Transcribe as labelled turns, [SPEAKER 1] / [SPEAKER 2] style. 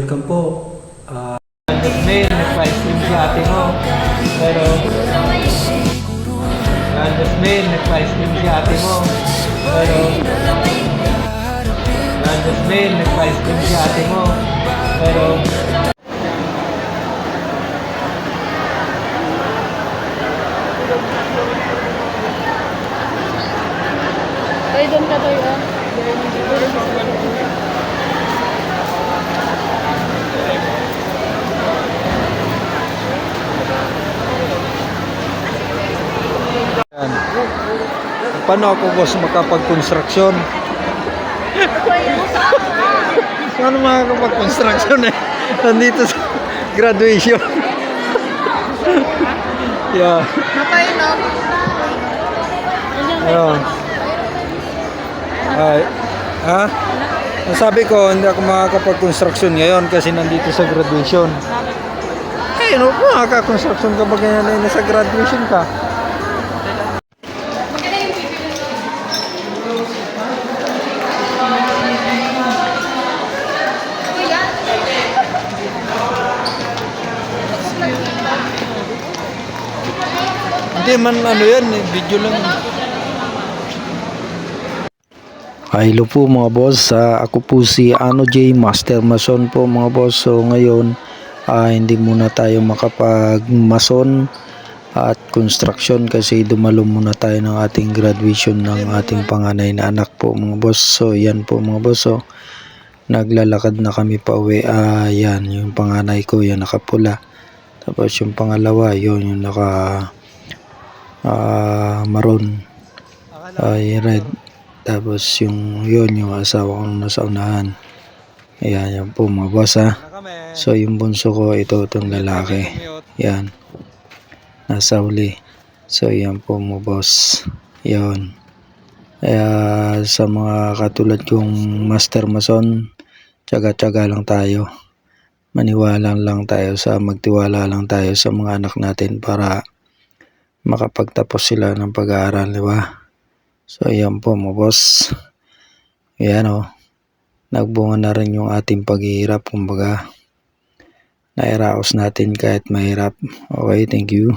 [SPEAKER 1] welcome po. May nag-ice cream si ate mo. Pero, May nag-ice cream si ate mo. Pero, May nag-ice cream si ate mo. Pero,
[SPEAKER 2] Ay, doon ka tayo ah.
[SPEAKER 1] yan. Paano ako boss makapag-construction? Paano makakapag-construction eh? Nandito sa graduation. Yeah.
[SPEAKER 2] Napay no?
[SPEAKER 1] Ayun. Ay, ha? Nasabi ko, hindi ako makakapag-construction ngayon kasi nandito sa graduation. Eh, no, makaka-construction ka ba ganyan na nasa graduation ka? Hindi man ano yan, video lang.
[SPEAKER 3] Hello po mga boss, ako po si Ano J Master Mason po mga boss. So ngayon hindi muna tayo makapag-mason at construction kasi dumalo muna tayo ng ating graduation ng ating panganay na anak po mga boss. So yan po mga boss, so naglalakad na kami pa uwi. Yan yung panganay ko, yan nakapula. Tapos yung pangalawa, yun yung naka maroon, red. Tapos yung asawa kong nasa unahan. Ayan, yan po mga boss ha. So yung bunso ko, itong lalaki. Yan, nasa uli. So yan po mga boss. Yan. Kaya sa mga katulad kong Master Mason, tsaga-tsaga lang tayo. Magtiwala lang tayo sa mga anak natin para makapagtapos sila ng pag-aaral, di ba? So ayan po mga boss. Ayan o. Nagbunga na rin yung ating paghihirap. Kumbaga, nairaos natin kahit mahirap. Okay, thank you.